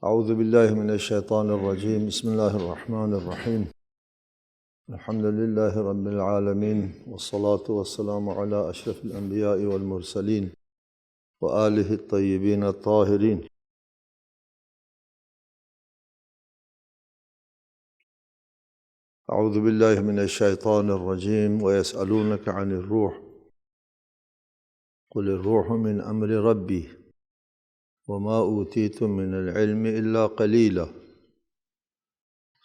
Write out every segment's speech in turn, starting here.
اعوذ باللہ من الشیطان الرجیم بسم اللہ الرحمن الرحیم الحمد للہ رب العالمین والصلاة والسلام علی اشرف الانبیاء والمرسلین وآلہ الطیبین الطاہرین۔ اعوذ باللہ من الشیطان الرجیم ویسألونک عن الروح قل الروح من امر ربی وما اوتیتم من العلم الا قلیلا۔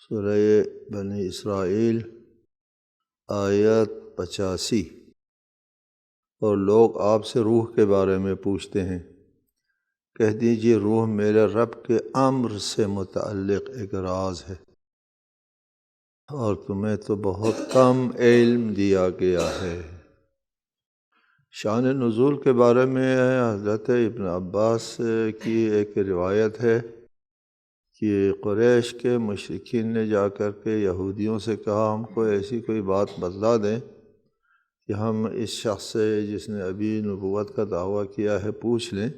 سورہ بنی اسرائیل آیت 85۔ اور لوگ آپ سے روح کے بارے میں پوچھتے ہیں، کہہ دیجئے روح میرے رب کے امر سے متعلق ایک راز ہے، اور تمہیں تو بہت کم علم دیا گیا ہے۔ شان نزول کے بارے میں حضرت ابن عباس کی ایک روایت ہے کہ قریش کے مشرکین نے جا کر کے یہودیوں سے کہا، ہم کو ایسی کوئی بات بتلا دیں کہ ہم اس شخص سے جس نے ابھی نبوت کا دعویٰ کیا ہے پوچھ لیں،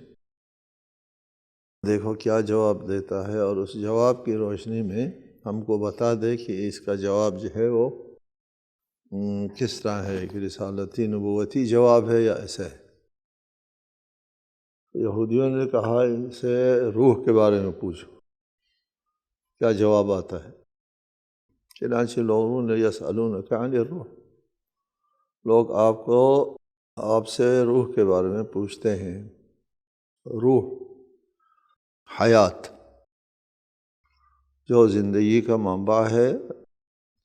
دیکھو کیا جواب دیتا ہے، اور اس جواب کی روشنی میں ہم کو بتا دے کہ اس کا جواب جو ہے وہ کس طرح ہے، کہ رسالتی نبوتی جواب ہے یا ایسا ہے۔ یہودیوں نے کہا ان سے روح کے بارے میں پوچھو کیا جواب آتا ہے۔ چنانچہ لوگوں نے یسألونک عن الروح، لوگ آپ سے روح کے بارے میں پوچھتے ہیں۔ روح حیات، جو زندگی کا منبع ہے،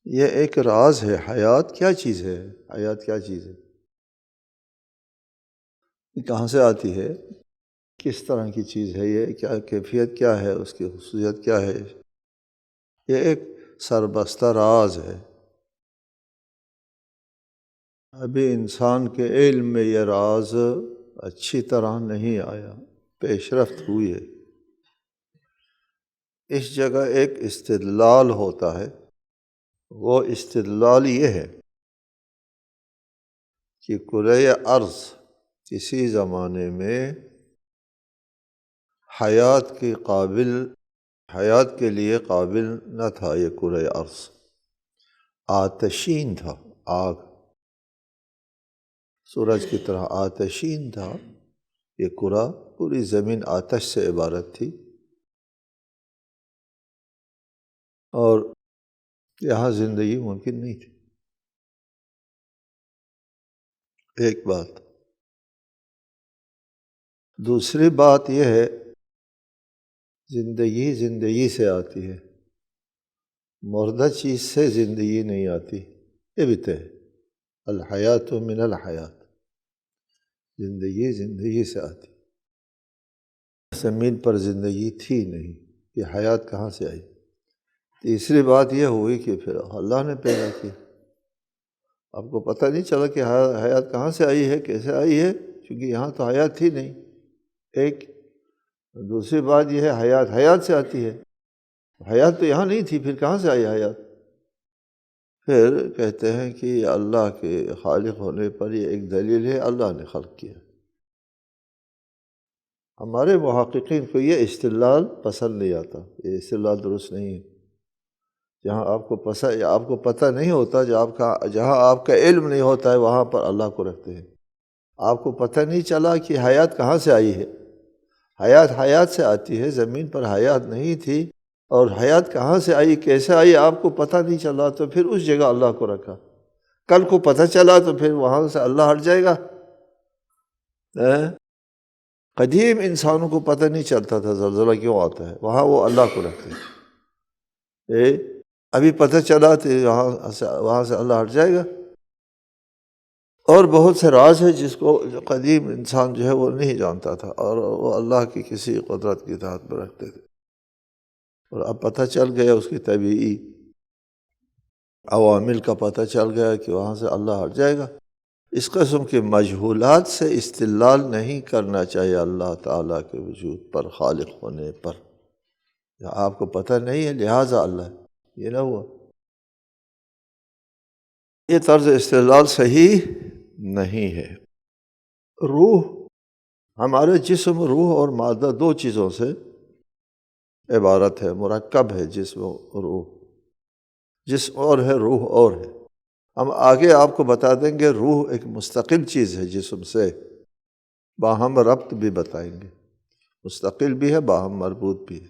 یہ ایک راز ہے۔ حیات کیا چیز ہے؟ حیات کیا چیز ہے؟ کہاں سے آتی ہے؟ کس طرح کی چیز ہے یہ؟ کیا کیفیت کیا ہے؟ اس کی خصوصیت کیا ہے؟ یہ ایک سربستہ راز ہے، ابھی انسان کے علم میں یہ راز اچھی طرح نہیں آیا، پیش رفت ہوئی ہے۔ اس جگہ ایک استدلال ہوتا ہے، وہ استدلال یہ ہے کہ کرۂ ارض کسی زمانے میں حیات کے لیے قابل نہ تھا۔ یہ کرۂ ارض آتشین تھا، آگ سورج کی طرح آتشین تھا۔ یہ کرہ، پوری زمین آتش سے عبارت تھی، اور یہاں زندگی ممکن نہیں تھی۔ ایک بات۔ دوسری بات یہ ہے، زندگی سے آتی ہے، مردہ چیز سے زندگی نہیں آتی، یہ بھی طے ہے۔ الحیات من الحیات، زندگی سے آتی۔ زمین پر زندگی تھی نہیں، یہ حیات کہاں سے آئی؟ تیسری بات یہ ہوئی کہ پھر اللہ نے پیدا کی، آپ کو پتہ نہیں چلا کہ حیات کہاں سے آئی ہے، کیسے آئی ہے، کیونکہ یہاں تو حیات تھی نہیں۔ ایک دوسری بات یہ ہے، حیات سے آتی ہے، حیات تو یہاں نہیں تھی، پھر کہاں سے آئی حیات؟ پھر کہتے ہیں کہ اللہ کے خالق ہونے پر یہ ایک دلیل ہے، اللہ نے خلق کیا۔ ہمارے محققین کو یہ استدلال پسند نہیں آتا، یہ استدلال درست نہیں ہے۔ جہاں آپ کو پتہ نہیں ہوتا، جہاں آپ کا علم نہیں ہوتا ہے، وہاں پر اللہ کو رکھتے ہیں۔ آپ کو پتہ نہیں چلا کہ حیات کہاں سے آئی ہے۔ حیات سے آتی ہے، زمین پر حیات نہیں تھی، اور حیات کہاں سے آئی، کیسے آئی، آپ کو پتہ نہیں چلا، تو پھر اس جگہ اللہ کو رکھا۔ کل کو پتہ چلا تو پھر وہاں سے اللہ ہٹ جائے گا۔ قدیم انسانوں کو پتہ نہیں چلتا تھا زلزلہ کیوں آتا ہے، وہاں وہ اللہ کو رکھتے ہیں۔ ابھی پتہ چلا تو وہاں سے اللہ ہٹ جائے گا۔ اور بہت سے راز ہے جس کو قدیم انسان جو ہے وہ نہیں جانتا تھا، اور وہ اللہ کی کسی قدرت کی تحت پر رکھتے تھے، اور اب پتہ چل گیا، اس کی طبعی عوامل کا پتہ چل گیا کہ وہاں سے اللہ ہٹ جائے گا۔ اس قسم کے مجہولات سے استدلال نہیں کرنا چاہیے اللہ تعالیٰ کے وجود پر، خالق ہونے پر۔ آپ کو پتہ نہیں ہے لہٰذا اللہ ہے، یہ نہ ہوا۔ یہ طرز استدلال صحیح نہیں ہے۔ روح، ہمارے جسم، روح اور مادہ دو چیزوں سے عبارت ہے، مرکب ہے جسم و روح، جسم اور ہے، روح اور ہے۔ ہم آگے آپ کو بتا دیں گے روح ایک مستقل چیز ہے جسم سے، باہم ربط بھی بتائیں گے، مستقل بھی ہے، باہم مربوط بھی ہے۔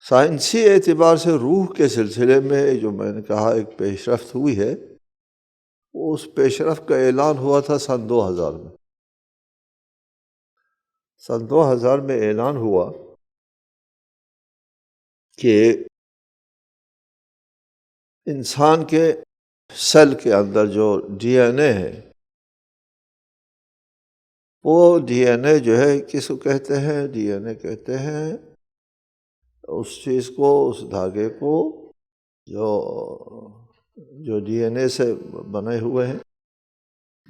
سائنسی اعتبار سے روح کے سلسلے میں جو میں نے کہا ایک پیش رفت ہوئی ہے، اس پیش رفت کا اعلان ہوا تھا سن 2000 میں۔ سن 2000 میں اعلان ہوا کہ انسان کے سیل کے اندر جو ڈی این اے ہے، وہ ڈی این اے جو ہے کس کو کہتے ہیں؟ ڈی این اے کہتے ہیں اس چیز کو، اس دھاگے کو جو ڈی این اے سے بنے ہوئے ہیں۔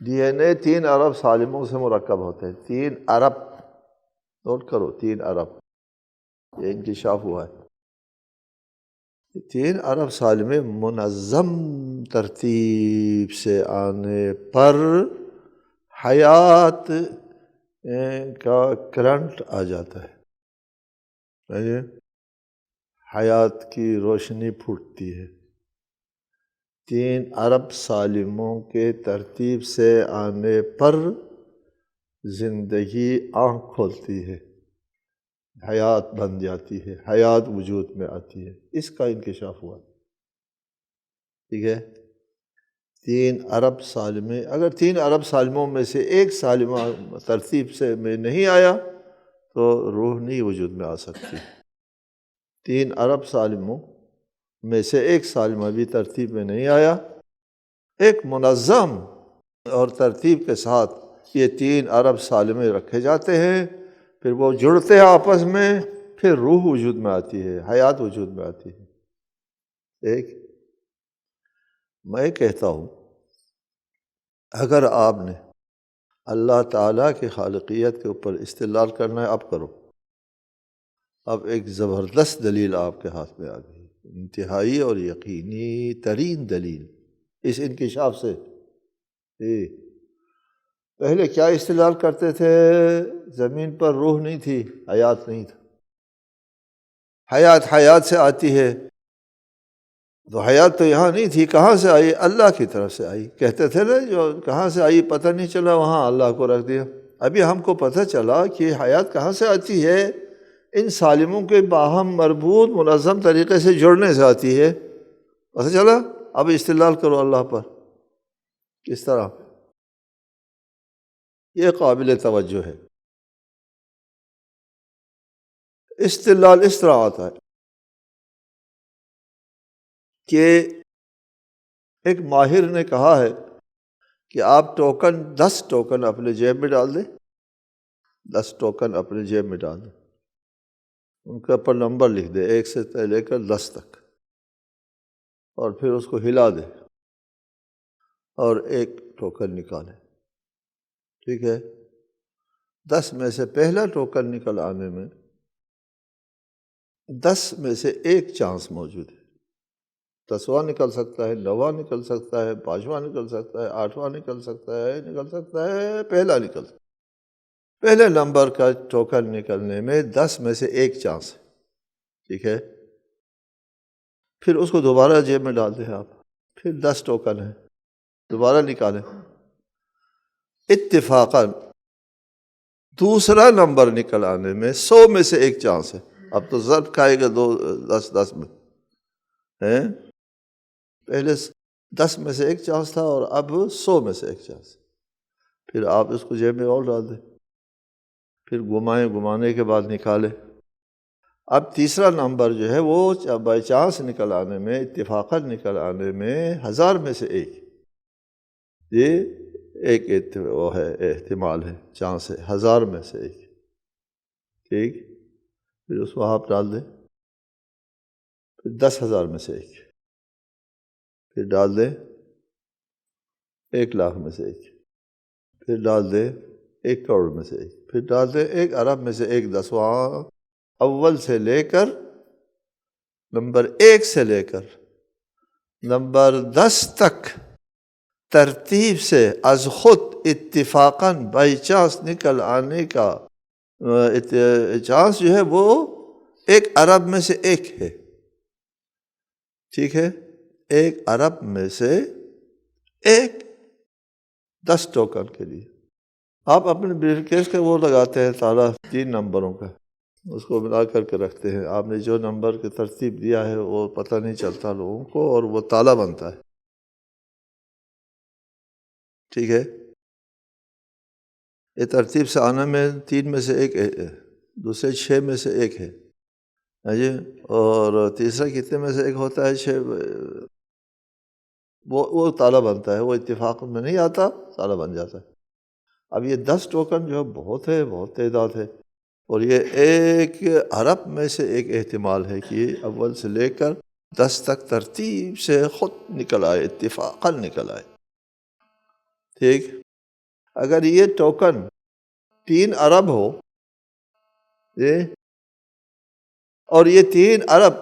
ڈی این اے 3 ارب سالموں سے مرکب ہوتے ہیں، 3 ارب، نوٹ کرو 3 ارب، یہ انکشاف ہوا ہے۔ 3 ارب سالمے منظم ترتیب سے آنے پر حیات کا کرنٹ آ جاتا ہے، حیات کی روشنی پھوٹتی ہے۔ 3 ارب سالموں کے ترتیب سے آنے پر زندگی آنکھ کھولتی ہے، حیات بن جاتی ہے، حیات وجود میں آتی ہے، اس کا انکشاف ہوا۔ ٹھیک ہے، 3 ارب سالمے، اگر 3 ارب سالموں میں سے ایک سالمہ ترتیب سے میں نہیں آیا تو روح نہیں وجود میں آ سکتی۔ 3 ارب سالموں میں سے ایک سالمہ بھی ترتیب میں نہیں آیا، ایک منظم اور ترتیب کے ساتھ یہ 3 ارب سالمے رکھے جاتے ہیں، پھر وہ جڑتے ہیں آپس میں، پھر روح وجود میں آتی ہے، حیات وجود میں آتی ہے۔ ایک میں کہتا ہوں اگر آپ نے اللہ تعالیٰ کی خالقیت کے اوپر استدلال کرنا ہے، اب کرو۔ اب ایک زبردست دلیل آپ کے ہاتھ میں آ گئی، انتہائی اور یقینی ترین دلیل اس انکشاف سے۔ پہلے کیا استدلال کرتے تھے؟ زمین پر روح نہیں تھی، حیات نہیں تھا، حیات سے آتی ہے، تو حیات تو یہاں نہیں تھی، کہاں سے آئی؟ اللہ کی طرف سے آئی۔ کہتے تھے نا جو کہاں سے آئی پتہ نہیں چلا، وہاں اللہ کو رکھ دیا۔ ابھی ہم کو پتہ چلا کہ حیات کہاں سے آتی ہے، ان سالموں کے باہم مربوط منظم طریقے سے جڑنے سے آتی ہے۔ پتہ چلا؟ اب استدلال کرو اللہ پر، کس طرح؟ یہ قابل توجہ ہے۔ استدلال اس طرح آتا ہے کہ ایک ماہر نے کہا ہے کہ آپ 10 ٹوکن اپنے جیب میں ڈال دیں، 10 ٹوکن اپنے جیب میں ڈال دیں، ان کے اوپر نمبر لکھ دیں 1 سے لے کر 10 تک، اور پھر اس کو ہلا دیں اور ایک ٹوکن نکالیں۔ ٹھیک ہے، 10 میں سے پہلا ٹوکن نکل آنے میں 10 میں سے ایک چانس موجود ہے، 10واں نکل سکتا ہے، 9واں نکل سکتا ہے، 5واں نکل سکتا ہے، 8واں نکل سکتا ہے، پہلا نکل سکتا ہے۔ پہلے نمبر کا ٹوکن نکلنے میں 10 میں سے ایک چانس ہے۔ ٹھیک ہے، پھر اس کو دوبارہ جیب میں ڈال دیں آپ، پھر 10 ٹوکن ہیں، دوبارہ نکالیں، اتفاقاً دوسرا نمبر نکل آنے میں 100 میں سے ایک چانس ہے۔ اب تو ضرب کھائے گا 10 میں، پہلے 10 میں سے ایک چانس تھا اور اب 100 میں سے ایک چانس۔ پھر آپ اس کو جیب میں اور ڈال دیں، پھر گھمانے کے بعد نکالیں۔ اب تیسرا نمبر جو ہے وہ بائی چانس نکل آنے میں، اتفاقاً نکل آنے میں 1000 میں سے ایک، یہ ایک وہ ہے احتمال ہے، چانس ہے 1000 میں سے ایک۔ ٹھیک، پھر اس کو آپ ڈال دیں، پھر 10,000 میں سے ایک، پھر ڈال دیں 1,00,000 میں سے ایک، پھر ڈال دیں 1 کروڑ میں سے ایک، پھر ڈال دیں 1 ارب میں سے ایک۔ 10واں اول سے لے کر نمبر 1 سے لے کر نمبر 10 تک ترتیب سے از خود اتفاقاً بائی چانس نکل آنے کا چانس جو ہے وہ ایک ارب میں سے ایک ہے، ٹھیک ہے، ایک ارب میں سے ایک، 10 ٹوکن کے لیے۔ آپ اپنے بریف کیس کا وہ لگاتے ہیں تالا 3 نمبروں کا، اس کو ملا کر کے رکھتے ہیں، آپ نے جو نمبر کی ترتیب دیا ہے وہ پتہ نہیں چلتا لوگوں کو، اور وہ تالا بنتا ہے، ٹھیک ہے۔ یہ ترتیب سے آنے میں 3 میں سے ایک ہے، دوسرے 6 میں سے ایک ہے جی، اور تیسرا کتنے میں سے ایک ہوتا ہے؟ 6، وہ تالا بنتا ہے، وہ اتفاق میں نہیں آتا، تالا بن جاتا ہے۔ اب یہ 10 ٹوکن جو بہت ہے، بہت تعداد ہے، اور یہ ایک ارب میں سے ایک احتمال ہے کہ یہ اول سے لے کر 10 تک ترتیب سے خود نکل آئے، اتفاقاً نکل آئے، ٹھیک۔ اگر یہ ٹوکن 3 ارب ہو اور یہ 3 ارب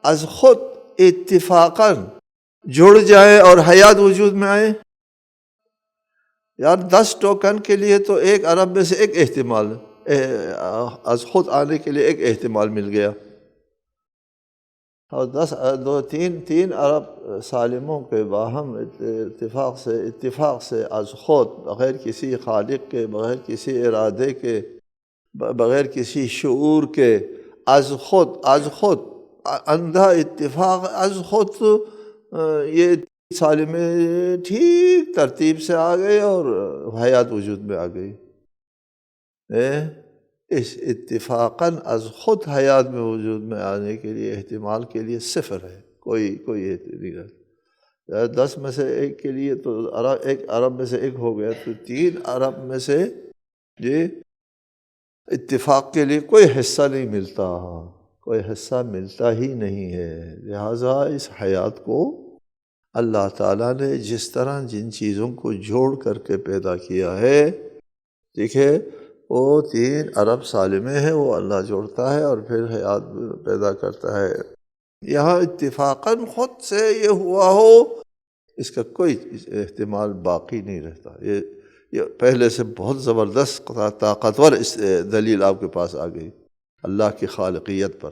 از خود اتفاقاً جڑ جائے اور حیات وجود میں آئے، یار 10 ٹوکن کے لیے تو ایک ارب میں سے ایک احتمال از خود آنے کے لیے ایک احتمال مل گیا، اور تین ارب سالموں کے باہم اتفاق سے از خود، بغیر کسی خالق کے، بغیر کسی ارادے کے، بغیر کسی شعور کے، از خود اندھا اتفاق، از خود یہ سالمیں ٹھیک ترتیب سے آ گئے اور حیات وجود میں آ گئی۔ اس اتفاقاً از خود حیات میں وجود میں آنے کے لیے احتمال کے لیے 0 ہے، کوئی نہیں ہے۔ 10 میں سے ایک کے لیے تو ایک ارب میں سے ایک ہو گیا، تو 3 ارب میں سے یہ اتفاق کے لیے کوئی حصہ نہیں ملتا، کوئی حصہ ملتا ہی نہیں ہے۔ لہٰذا اس حیات کو اللہ تعالیٰ نے جس طرح جن چیزوں کو جوڑ کر کے پیدا کیا ہے، ٹھیک ہے، وہ 3 ارب سالمیں ہیں، وہ اللہ جوڑتا ہے اور پھر حیات پیدا کرتا ہے۔ یہاں اتفاقاً خود سے یہ ہوا ہو، اس کا کوئی احتمال باقی نہیں رہتا۔ یہ پہلے سے بہت زبردست طاقتور دلیل آپ کے پاس آ گئی اللہ کی خالقیت پر،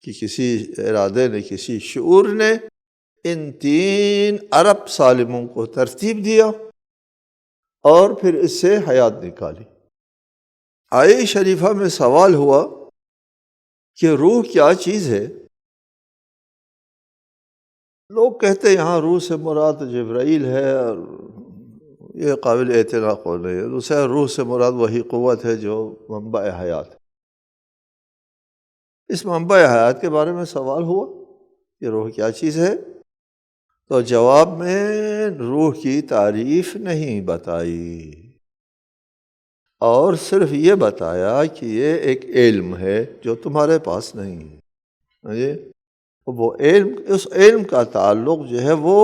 کہ کسی ارادے نے، کسی شعور نے ان 3 ارب سالموں کو ترتیب دیا اور پھر اس سے حیات نکالی۔ آیہ شریفہ میں سوال ہوا کہ روح کیا چیز ہے؟ لوگ کہتے ہیں یہاں روح سے مراد جبرائیل ہے، اور یہ قابل اعتراض قول ہے۔ دوسرا، روح سے مراد وہی قوت ہے جو منبع حیات ہے۔ اس منبع حیات کے بارے میں سوال ہوا کہ روح کیا چیز ہے، تو جواب میں روح کی تعریف نہیں بتائی، اور صرف یہ بتایا کہ یہ ایک علم ہے جو تمہارے پاس نہیں ہے۔ وہ علم، اس علم کا تعلق جو ہے وہ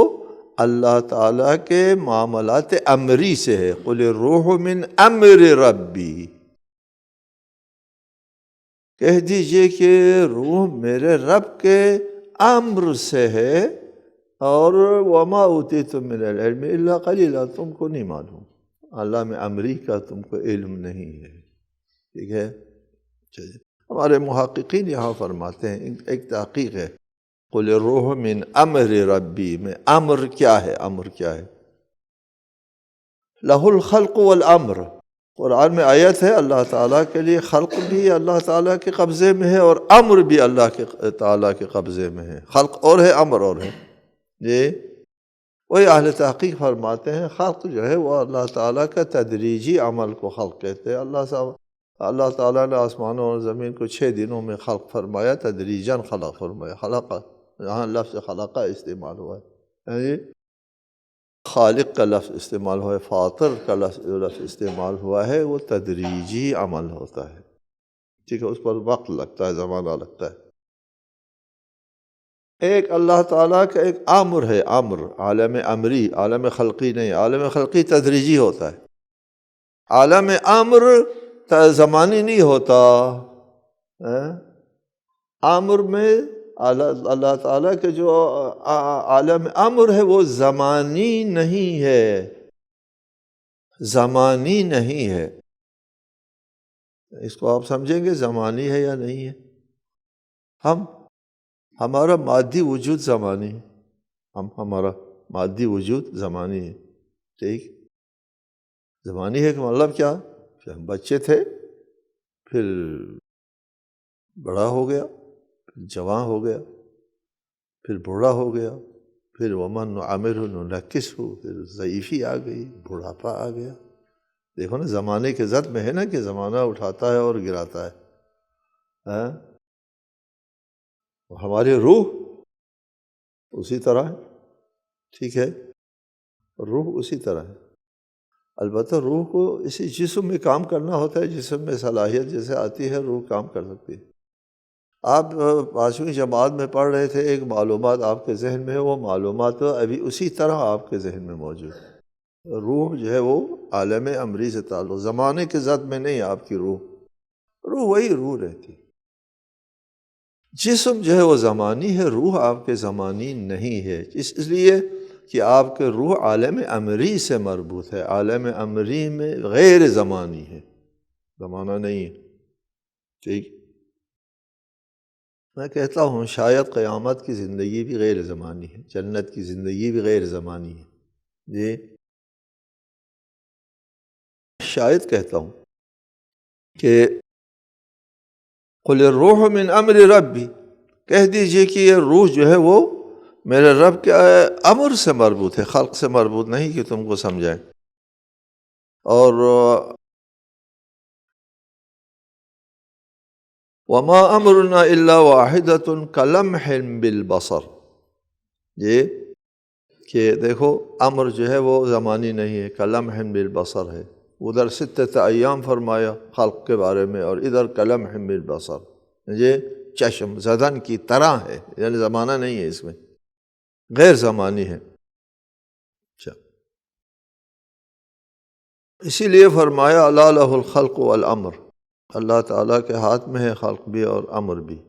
اللہ تعالیٰ کے معاملات امری سے ہے۔ قل الروح من امر ربی، کہہ دیجئے کہ روح میرے رب کے امر سے ہے، اور وما اوتیتم من العلم الا قلیلا، تم کو نہیں معلوم، اللہ میں امری کا تم کو علم نہیں ہے، ٹھیک ہے۔ ہمارے محققین یہاں فرماتے ہیں، ایک تحقیق ہے، قل الروح من امر ربی میں امر کیا ہے؟ امر کیا ہے؟ لہ الخلق والامر، قرآن میں آیت ہے اللہ تعالیٰ کے لیے خلق بھی اللہ تعالیٰ کے قبضے میں ہے اور امر بھی اللہ کے تعالیٰ کے قبضے میں ہے۔ خلق اور ہے، امر اور ہے جی۔ وہی اہل تحقیق فرماتے ہیں خلق جو ہے وہ اللہ تعالیٰ کا تدریجی عمل کو خلق کہتے ہیں۔ اللہ تعالیٰ نے آسمانوں اور زمین کو 6 دنوں میں خلق فرمایا، تدریجاً خلق فرمایا۔ خلق، یہاں لفظ خلقہ استعمال ہوا ہے، خالق کا لفظ استعمال ہوا ہے، فاطر کا لفظ استعمال ہوا ہے، وہ تدریجی عمل ہوتا ہے، ٹھیک ہے، اس پر وقت لگتا ہے، زمانہ لگتا ہے۔ ایک اللہ تعالیٰ کا ایک امر ہے، امر عالم امری، عالم خلقی نہیں، عالم خلقی تدریجی ہوتا ہے، عالم امر زمانی نہیں ہوتا۔ امر میں اللہ تعالیٰ کے جو عالم امر ہے وہ زمانی نہیں ہے، زمانی نہیں ہے۔ اس کو آپ سمجھیں گے زمانی ہے یا نہیں ہے؟ ہم ہمارا مادی وجود زمانی ہے، ہمارا مادی وجود زمانی ہے، ٹھیک؟ زمانی ہے کہ مطلب کیا؟ کہ ہم بچے تھے، پھر بڑا ہو گیا، پھر جوان ہو گیا، پھر بوڑھا ہو گیا، پھر ومن نعمرہ ننکسہ، پھر ضعیفی آ گئی، بڑھاپا آ گیا۔ دیکھو نا، زمانے کے ضد میں ہے نا کہ زمانہ اٹھاتا ہے اور گراتا ہے، ہاں؟ ہماری روح اسی طرح ہے، ٹھیک ہے؟ روح اسی طرح ہے، البتہ روح کو اسی جسم میں کام کرنا ہوتا ہے، جسم میں صلاحیت جیسے آتی ہے روح کام کر سکتی ہے۔ آپ 5ویں جماعت میں پڑھ رہے تھے، ایک معلومات آپ کے ذہن میں ہے، وہ معلومات ابھی اسی طرح آپ کے ذہن میں موجود ہے۔ روح جو ہے وہ عالم امری سے تعلق، زمانے کے ذات میں نہیں، آپ کی روح وہی روح رہتی۔ جسم جو ہے وہ زمانی ہے، روح آپ کے زمانی نہیں ہے، اس لیے کہ آپ کے روح عالم امری سے مربوط ہے، عالم امری میں غیر زمانی ہے، زمانہ نہیں ہے، ٹھیک؟ میں کہتا ہوں شاید قیامت کی زندگی بھی غیر زمانی ہے، جنت کی زندگی بھی غیر زمانی ہے، جی شاید کہتا ہوں کہ قل الروح من امر ربی، کہہ دیجئے کہ یہ روح جو ہے وہ میرے رب کے امر سے مربوط ہے، خلق سے مربوط نہیں کہ تم کو سمجھائیں۔ اور وما امرنا الا واحدۃ کلمح بالبصر، یہ کہ دیکھو امر جو ہے وہ زمانی نہیں ہے، کلمح بالبصر ہے، ادھر 6 ایام فرمایا خلق کے بارے میں، اور ادھر کلمح بالبصر، یہ چشم زدن کی طرح ہے، یعنی زمانہ نہیں ہے، اس میں غیر زمانی ہے۔ اچھا، اسی لیے فرمایا الا لہ الخلق والامر، اللہ تعالیٰ کے ہاتھ میں ہے خلق بھی اور امر بھی۔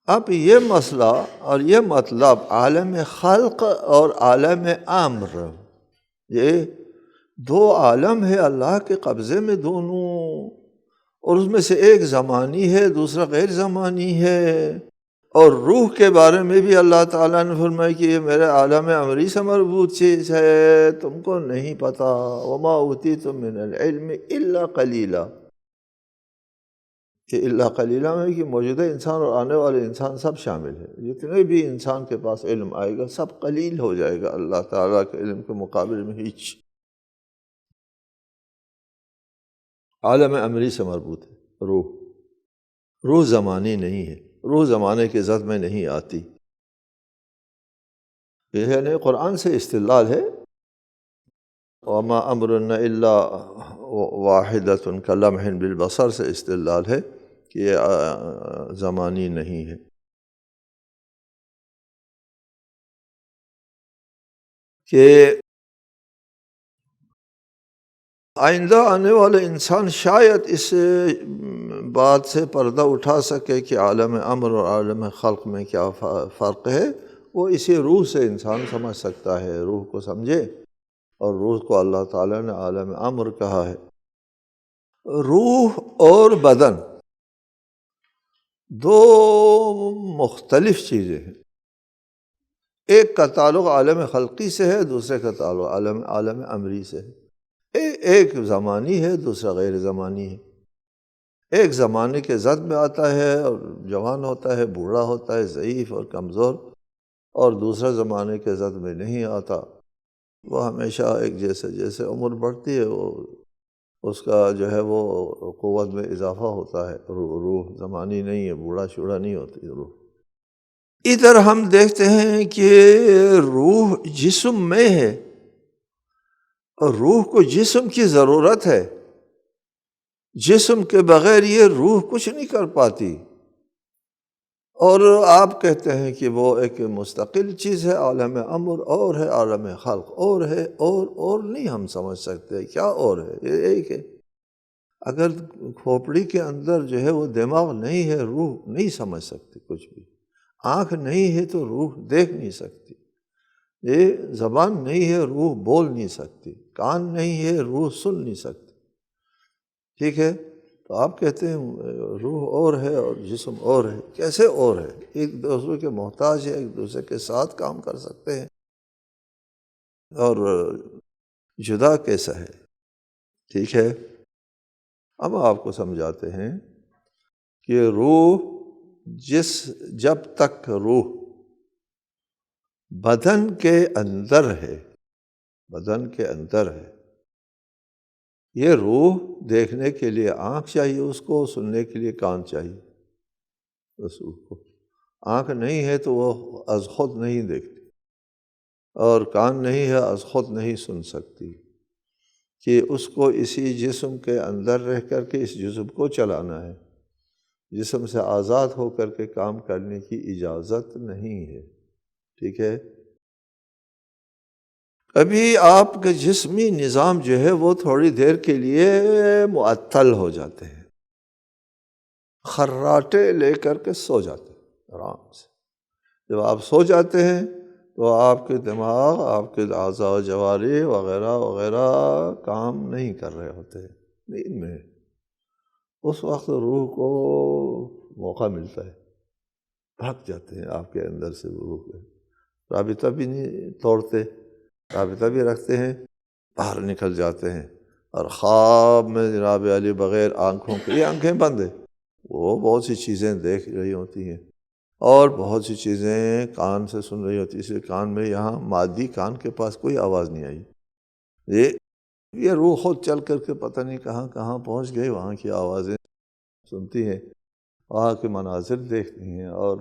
اب یہ مسئلہ اور یہ مطلب عالم خلق اور عالم امر، یہ 2 عالم ہے اللہ کے قبضے میں دونوں، اور اس میں سے ایک زمانی ہے، دوسرا غیر زمانی ہے۔ اور روح کے بارے میں بھی اللہ تعالیٰ نے فرمایا کہ یہ میرے عالم امری سے مربوط چیز ہے، تم کو نہیں پتہ۔ وما اوتیتم من العلم الا قلیلا، کہ اللہ قلیلہ میں کہ موجودہ انسان اور آنے والے انسان سب شامل ہے، جتنے بھی انسان کے پاس علم آئے گا سب قلیل ہو جائے گا اللہ تعالیٰ کے علم کے مقابل میں ہیچ۔ عالم امری سے مربوط ہے روح زمانی نہیں ہے، روح زمانے کے ذات میں نہیں آتی، یہ یعنی قرآن سے استدلال ہے۔ وما امرنا الا واحدۃ کلمح بالبصر سے استدلال ہے کہ یہ زمانی نہیں ہے۔ کہ آئندہ آنے والے انسان شاید اس بات سے پردہ اٹھا سکے کہ عالم امر اور عالم خلق میں کیا فرق ہے، وہ اسی روح سے انسان سمجھ سکتا ہے، روح کو سمجھے، اور روح کو اللہ تعالیٰ نے عالم امر کہا ہے۔ روح اور بدن 2 مختلف چیزیں ہیں، ایک کا تعلق عالم خلقی سے ہے، دوسرے کا تعلق عالم امری سے ہے۔ ایک زمانی ہے، دوسرا غیر زمانی ہے، ایک زمانے کے زد میں آتا ہے اور جوان ہوتا ہے، بوڑھا ہوتا ہے، ضعیف اور کمزور، اور دوسرا زمانے کے زد میں نہیں آتا، وہ ہمیشہ ایک جیسے عمر بڑھتی ہے وہ اس کا جو ہے وہ قوت میں اضافہ ہوتا ہے۔ روح زمانی نہیں ہے، بوڑھا شوڑھا نہیں ہوتی روح۔ ادھر ہم دیکھتے ہیں کہ روح جسم میں ہے، اور روح کو جسم کی ضرورت ہے، جسم کے بغیر یہ روح کچھ نہیں کر پاتی، اور آپ کہتے ہیں کہ وہ ایک مستقل چیز ہے، عالم امر اور ہے، عالم خلق اور ہے، اور نہیں ہم سمجھ سکتے کیا اور ہے، یہ ایک ہے۔ اگر کھوپڑی کے اندر جو ہے وہ دماغ نہیں ہے، روح نہیں سمجھ سکتی کچھ بھی، آنکھ نہیں ہے تو روح دیکھ نہیں سکتی، یہ زبان نہیں ہے روح بول نہیں سکتی، کان نہیں ہے روح سن نہیں سکتی، ٹھیک ہے؟ تو آپ کہتے ہیں روح اور ہے اور جسم اور ہے، کیسے اور ہے؟ ایک دوسرے کے محتاج ہے، ایک دوسرے کے ساتھ کام کر سکتے ہیں، اور جدا کیسا ہے؟ ٹھیک ہے، اب آپ کو سمجھاتے ہیں کہ روح جب تک روح بدن کے اندر ہے، بدن کے اندر ہے، یہ روح دیکھنے کے لیے آنکھ چاہیے، اس کو سننے کے لیے کان چاہیے، اس کو آنکھ نہیں ہے تو وہ از خود نہیں دیکھتی، اور کان نہیں ہے از خود نہیں سن سکتی، کہ اس کو اسی جسم کے اندر رہ کر کے اس جسم کو چلانا ہے، جسم سے آزاد ہو کر کے کام کرنے کی اجازت نہیں ہے۔ ٹھیک ہے، ابھی آپ کے جسمی نظام جو ہے وہ تھوڑی دیر کے لیے معطل ہو جاتے ہیں، خراٹے لے کر کے سو جاتے ہیں آرام سے۔ جب آپ سو جاتے ہیں تو آپ کے دماغ، آپ کے اعضاء و جوارح وغیرہ وغیرہ کام نہیں کر رہے ہوتے ہیں، نیند میں۔ اس وقت روح کو موقع ملتا ہے، بھاگ جاتے ہیں آپ کے اندر سے، روح کے رابطہ بھی نہیں توڑتے، رابطہ بھی رکھتے ہیں، باہر نکل جاتے ہیں، اور خواب میں جناب علی بغیر آنکھوں کے، یہ آنکھیں بند ہیں، وہ بہت سی چیزیں دیکھ رہی ہوتی ہیں، اور بہت سی چیزیں کان سے سن رہی ہوتی ہے، اس لیے کان میں یہاں مادی کان کے پاس کوئی آواز نہیں آئی، یہ روح خود چل کر کے پتہ نہیں کہاں کہاں پہنچ گئی، وہاں کی آوازیں سنتی ہیں، وہاں کے مناظر دیکھتی ہیں، اور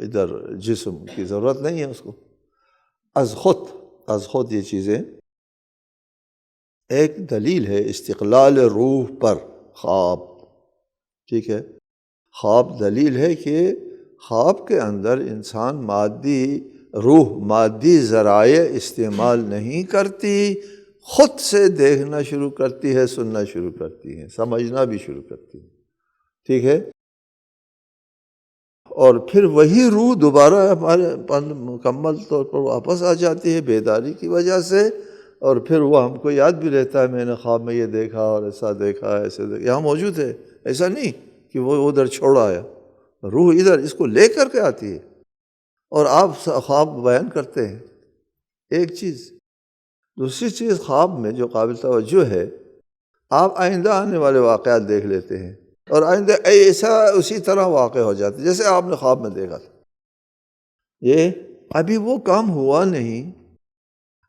ادھر جسم کی ضرورت نہیں ہے اس کو، از خود یہ چیزیں۔ ایک دلیل ہے استقلال روح پر خواب، ٹھیک ہے، خواب دلیل ہے کہ خواب کے اندر انسان روح مادی ذرائع استعمال نہیں کرتی، خود سے دیکھنا شروع کرتی ہے، سننا شروع کرتی ہے، سمجھنا بھی شروع کرتی ہے، ٹھیک ہے، اور پھر وہی روح دوبارہ ہمارے مکمل طور پر واپس آ جاتی ہے بیداری کی وجہ سے، اور پھر وہ ہم کو یاد بھی رہتا ہے میں نے خواب میں یہ دیکھا اور ایسا دیکھا، ایسے دیکھا، یہاں موجود ہے، ایسا نہیں کہ وہ ادھر چھوڑ آیا، روح ادھر اس کو لے کر کے آتی ہے، اور آپ خواب بیان کرتے ہیں، ایک چیز۔ دوسری چیز، خواب میں جو قابل توجہ ہے، آپ آئندہ آنے والے واقعات دیکھ لیتے ہیں، اور آئندہ ایسا اسی طرح واقع ہو جاتے جیسے آپ نے خواب میں دیکھا تھا۔ یہ ابھی وہ کام ہوا نہیں،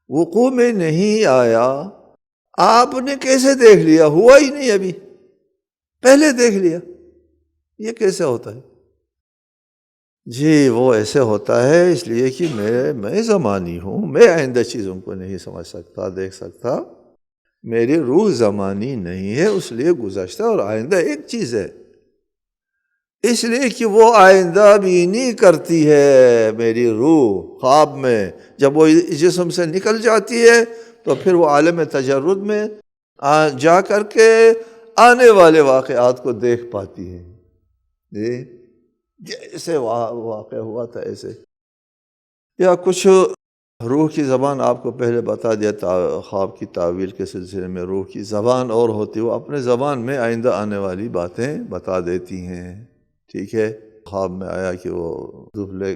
وقوع میں نہیں آیا، آپ نے کیسے دیکھ لیا؟ ہوا ہی نہیں، ابھی پہلے دیکھ لیا، یہ کیسے ہوتا ہے؟ جی وہ ایسے ہوتا ہے اس لیے کہ میں زمانی ہوں، میں آئندہ چیزوں کو نہیں سمجھ سکتا، دیکھ سکتا، میری روح زمانی نہیں ہے، اس لیے گزشتہ اور آئندہ ایک چیز ہے، اس لیے کہ وہ آئندہ بینی کرتی ہے میری روح خواب میں، جب وہ جسم سے نکل جاتی ہے تو پھر وہ عالم تجرد میں جا کر کے آنے والے واقعات کو دیکھ پاتی ہے، جی جیسے واقع ہوا تھا ایسے، یا کچھ روح کی زبان آپ کو پہلے بتا دیا، خواب کی تعبیر کے سلسلے میں روح کی زبان اور ہوتی، وہ اپنے زبان میں آئندہ آنے والی باتیں بتا دیتی ہیں، ٹھیک ہے۔ خواب میں آیا کہ وہ دبلے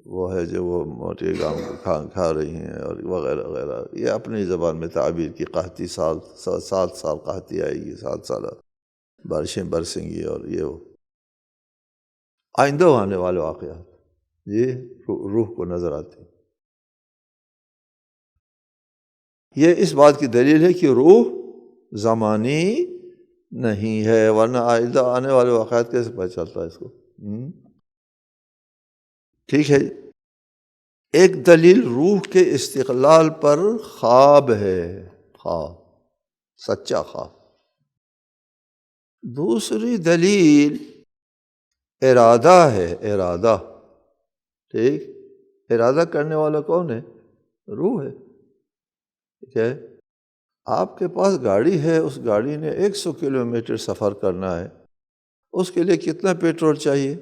وہ ہے جو وہ موٹے گام کھا رہی ہیں اور وغیرہ وغیرہ، یہ اپنی زبان میں تعبیر کی، قحطی 7 سال قحطی آئے گی، 7 سال بارشیں برسیں گی، اور یہ وہ آئندہ آنے والے واقعات یہ روح کو نظر آتے ہیں۔ یہ اس بات کی دلیل ہے کہ روح زمانی نہیں ہے، ورنہ آئندہ آنے والے واقعات کیسے پتہ چلتا ہے اس کو؟ ٹھیک ہے، ایک دلیل روح کے استقلال پر خواب ہے، خواب، سچا خواب۔ دوسری دلیل ارادہ ہے، ارادہ، ٹھیک، ارادہ کرنے والا کون ہے؟ روح ہے، ٹھیک ہے۔ آپ کے پاس گاڑی ہے، اس گاڑی نے 100 کلومیٹر سفر کرنا ہے، اس کے لیے کتنا پیٹرول چاہیے؟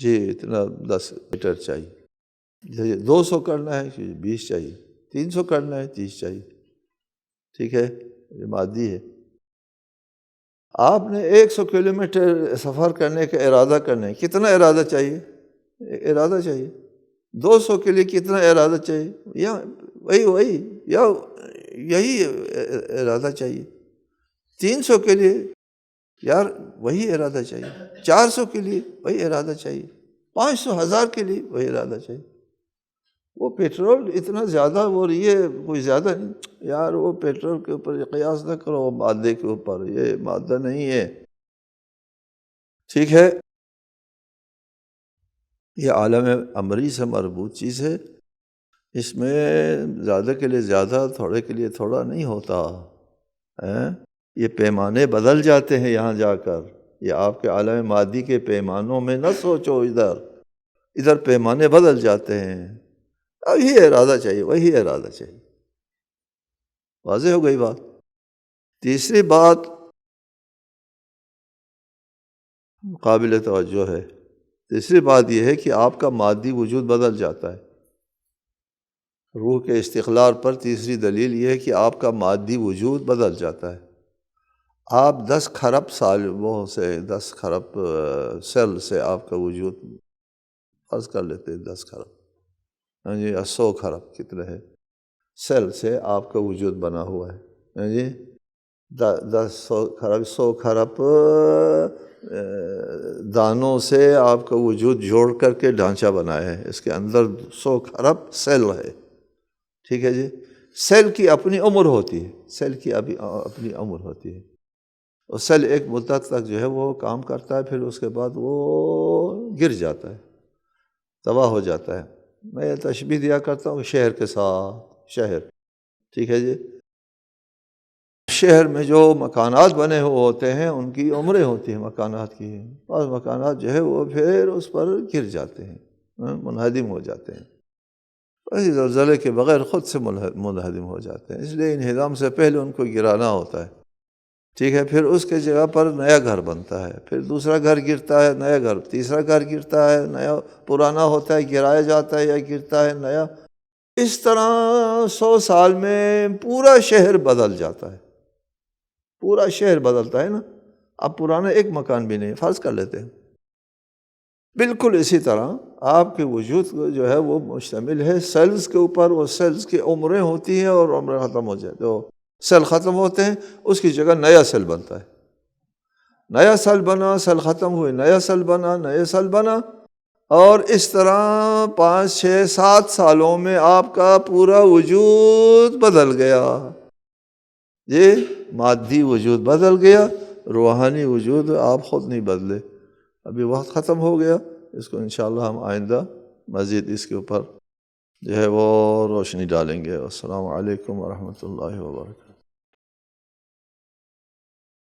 جی اتنا 10 لیٹر چاہیے، 200 کرنا ہے 20 چاہیے، 300 کرنا ہے 30 چاہیے، ٹھیک ہے، یہ مادی ہے۔ آپ نے 100 کلومیٹر سفر کرنے کا ارادہ کرنے، کتنا ارادہ چاہیے؟ ارادہ چاہیے۔ 200 کے لیے کتنا ارادہ چاہیے؟ یا وہی یا یہی ارادہ چاہیے۔ 300 کے لیے یار وہی ارادہ چاہیے۔ 400 کے لیے وہی ارادہ چاہیے۔ 500 1000 کے لیے وہی ارادہ چاہیے۔ وہ پیٹرول اتنا زیادہ یہ کوئی زیادہ نہیں یار، وہ پیٹرول کے اوپر قیاس نہ کرو، وہ مادے کے اوپر، یہ مادہ نہیں ہے، ٹھیک ہے؟ یہ عالم امری سے مربوط چیز ہے، اس میں زیادہ کے لیے زیادہ، تھوڑے کے لیے تھوڑا نہیں ہوتا، یہ پیمانے بدل جاتے ہیں یہاں جا کر۔ یہ آپ کے عالم مادی کے پیمانوں میں نہ سوچو، ادھر پیمانے بدل جاتے ہیں۔ اب یہ ارادہ چاہیے، وہی ارادہ چاہیے۔ واضح ہو گئی بات؟ تیسری بات قابل توجہ ہے، تیسری بات یہ ہے کہ آپ کا مادی وجود بدل جاتا ہے۔ روح کے استقلال پر تیسری دلیل یہ ہے کہ آپ کا مادی وجود بدل جاتا ہے۔ آپ 10 کھرب سالوں سے، 10 کھرب سیل سے آپ کا وجود، فرض کر لیتے ہیں 10 کھرب، جی 100 کھرب کتنے ہے سیل سے آپ کا وجود بنا ہوا ہے، جی 100 کھرب دانوں سے آپ کا وجود جوڑ کر کے ڈھانچہ بنایا ہے، اس کے اندر 100 کھرب سیل ہے، ٹھیک ہے جی۔ سیل کی اپنی عمر ہوتی ہے، سیل کی اپنی عمر ہوتی ہے، اور سیل ایک مدت تک جو ہے وہ کام کرتا ہے، پھر اس کے بعد وہ گر جاتا ہے، تباہ ہو جاتا ہے۔ میں یہ تشبیہ دیا کرتا ہوں شہر کے ساتھ، شہر، ٹھیک ہے جی۔ شہر میں جو مکانات بنے ہوئے ہوتے ہیں ان کی عمریں ہوتی ہیں مکانات کی، اور مکانات جو ہے وہ پھر اس پر گر جاتے ہیں، منہدم ہو جاتے ہیں، اسی زلزلے کے بغیر خود سے منہدم ہو جاتے ہیں، اس لیے انہدام سے پہلے ان کو گرانا ہوتا ہے، ٹھیک ہے۔ پھر اس کے جگہ پر نیا گھر بنتا ہے، پھر دوسرا گھر گرتا ہے، نیا گھر، تیسرا گھر گرتا ہے، نیا پرانا ہوتا ہے، گرایا جاتا ہے یا گرتا ہے نیا۔ اس طرح 100 سال میں پورا شہر بدل جاتا ہے، پورا شہر بدلتا ہے نا۔ اب پرانا ایک مکان بھی نہیں، فرض کر لیتے ہیں۔ بالکل اسی طرح آپ کے وجود جو ہے وہ مشتمل ہے سیلز کے اوپر، وہ سیلز کی عمریں ہوتی ہیں اور عمریں ختم ہو جاتی ہیں، سیل ختم ہوتے ہیں، اس کی جگہ نیا سیل بنتا ہے، نیا سیل بنا، سیل ختم ہوئے، نیا سیل بنا، نیا سیل بنا، اور اس طرح 5 6 7 سالوں میں آپ کا پورا وجود بدل گیا، یہ مادی وجود بدل گیا، روحانی وجود آپ خود نہیں بدلے۔ ابھی وقت ختم ہو گیا، اس کو انشاءاللہ ہم آئندہ مزید اس کے اوپر جو ہے وہ روشنی ڈالیں گے۔ السلام علیکم ورحمۃ اللہ وبرکاتہ۔